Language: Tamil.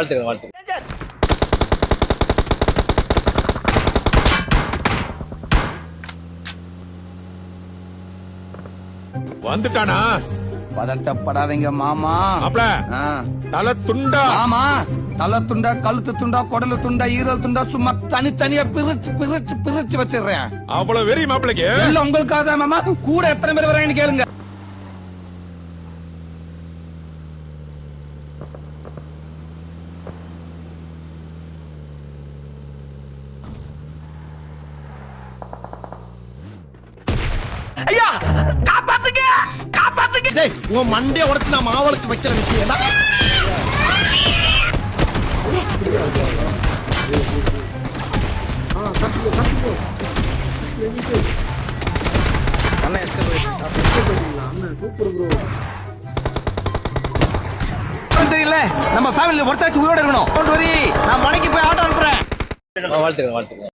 வாழ்த்துக்கள். வந்துட்டானா? பதட்டப்படாதீங்க மாமா. தலை துண்டா? ஆமா, தலை துண்டா, கழுத்து துண்டா, குடலு துண்டா, ஈரல் துண்டா, சும்மா தனித்தனியா பிரிச்சு வச்சிடுறேன். அவ்வளவு வெறி மாப்பிளைக்கு? இல்ல உங்களுக்காக தான் மாமா. கூட எத்தனை பேர் வராங்கன்னு கேளுங்க. ஐயா காப்பாத்துங்க, காப்பாத்துங்க. டேய் உன் மண்டைய உடைச்சு நான் மாவளுக்கு வைக்கிற விஷயம். தெரியல, நம்ம ஃபேமிலில ஒருத்தாச்சும் உயிரோட இருக்கணும். நான் மணிக்கு போய் ஆட்டோ அனுப்புறேன். வாழ்த்துக்கள்.